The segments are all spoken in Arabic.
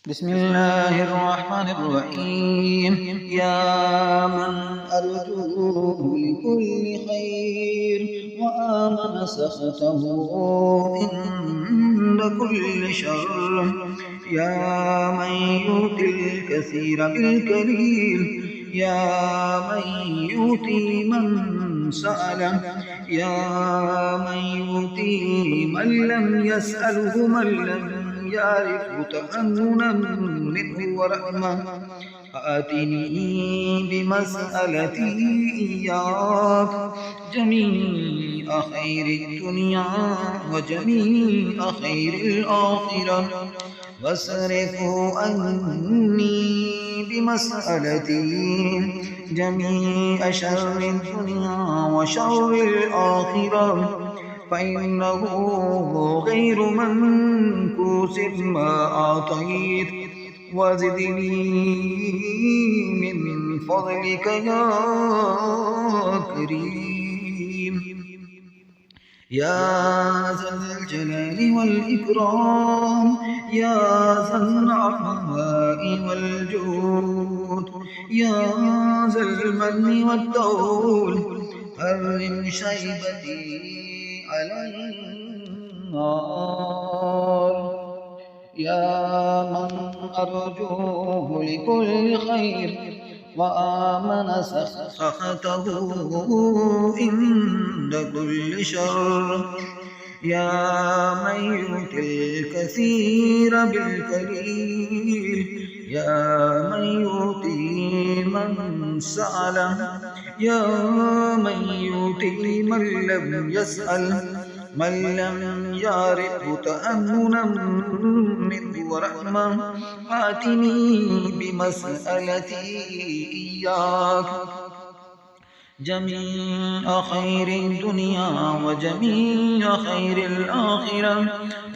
بسم الله الرحمن الرحيم. يا من أرجوه لكل خير وآمن سخطه عند كل شر. يا من يؤتي الكثير بالقليل، يا من يؤتي من سأله، يا من يؤتي من لم يسأله، من لم يعرف تأننا منه ورحمة. آتني بمسألتي إياك جميع خير الدنيا وجميع خير الآخرة، واصرفه عني بمسألتي جميع شر الدنيا وشر الآخرة، فإنه غير منكوس ما أعطيت، وزدني من فضلك يا كريم. يا ذا الجلال والإكرام، يا ذا النعماء والجود، يا ذا المن والطول، حرم شيبتي على النار. يا من أرجوه لكل خير وآمن سخطه عند كل شر. يا من يؤتي الكثير بالقليل، يا من يؤتي من سأله، يا من يؤتي من لم يسأل، من لم يعرف تأننا منه ورحمة. آتني بمسألتي إياك جميع خير الدنيا وجميع خير الآخرة،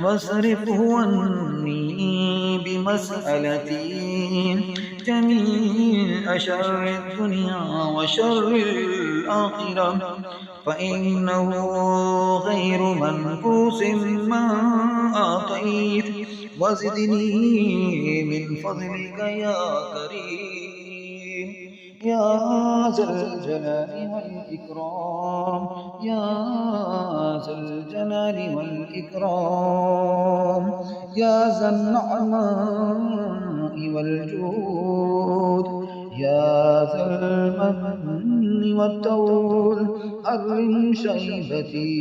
واصرفه عني بمسألتي جميع شر الدنيا وشر الآخرة، فإنه غير منقوص ما أعطيت، وزدني من فضلك يا كريم. يا ذا الجلال والإكرام، يا ذا الجلال والإكرام، يا ذا النعماء والجود، يا ذا المن والطول، حرم شيبتي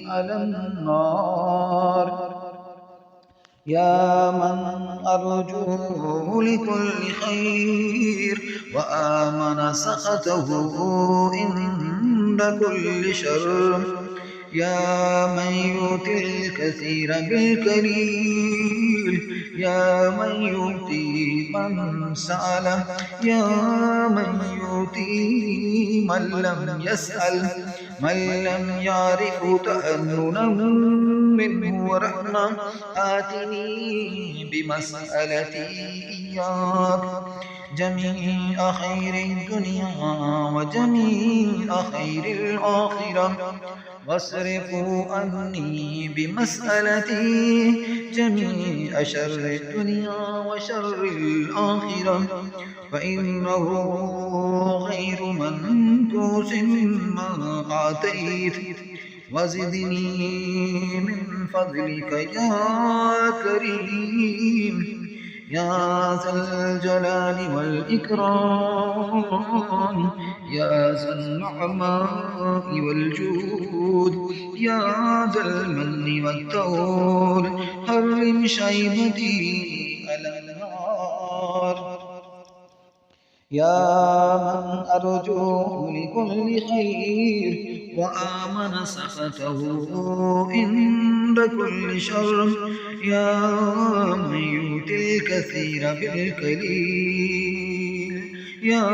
على النار. يا من أرجوه لكل خير وآمن سخطه عند كل شر. يا من يؤتي الكثير بالقليل، يا من يؤتي من سأله، يا من يؤتي من لم يسأل، من لم يعرف تأننا منه ورحمة. آتني بمسألتي إياك جميع خير الدنيا وجميع خير الآخرة، واصرفوا عني بمسألتي جميع شر الدنيا وشر الآخرة، فإنه غير منقوص ما أعطيت، وزدني من فضلك يا كريم. يا ذا الجلال والإكرام، يا ذا النعماء والجود، يا ذا المن والطول، حرم شيبتي على النار. يا من أرجوه لكل خير وآمن سخطه عند كل شر. يا من يؤتي الكثير بالقليل، يا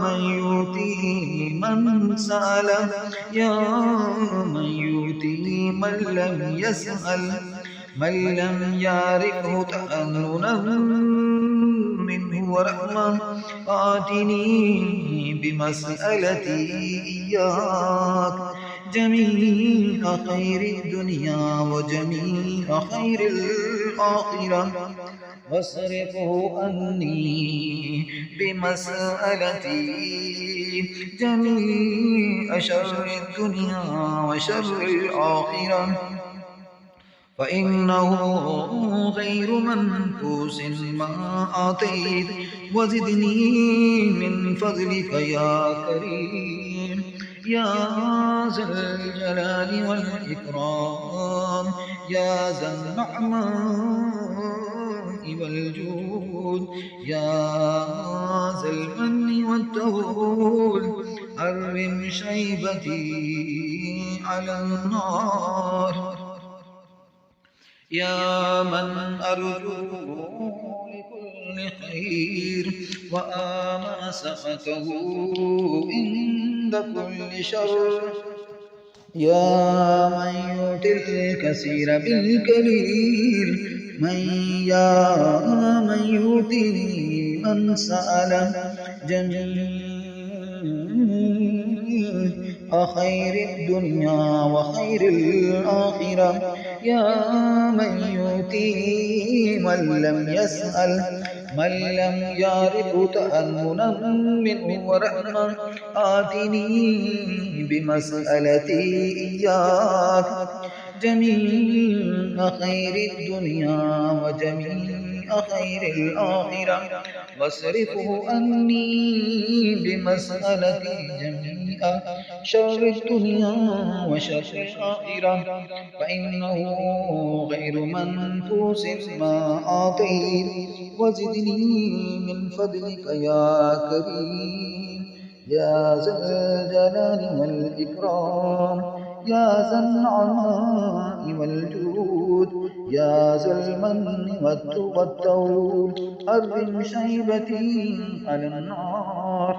من يؤتي من سأله، يا من يؤتي من لم يسأل، من لم يعرفه تأننا منه ورحمة. آتني بمسألتي إياك جميع خير الدنيا وجميع خير الآخرة، واصرفه عني بمسألتي جميع شر الدنيا وشر الآخرة، فإنه غير منفوس ما أعطيت، وزدني من فضلك يا كريم يا ذا الجلال والإكرام، يا ذا النعماء والجود، يا ذا المن والتهول، حرم شيبتي على النار، يا من أرجو لكل خير وآمن سخطه عند كل شر، يا من يؤتي الكثير بالقليل، يا من يؤتي من سأل جميع خير الدنيا وخير الآخرة، يا من يؤتي من لم يسأل، من لم يعرف تأمنا منه ورحمة، آتني بمسألتي إياك جميع خير الدنيا وجميع خير الآخرة، واصرفه عني بمسألتي جميع شر الدنيا وشر الآخرة، فإنه غير منفوس ما أعطيت، وزدني من فضلك يا كريم يا ذا الجلال والإكرام، يا ذا النعماء والجود، يا ذا المن والتول، حرم شيبتي على النار،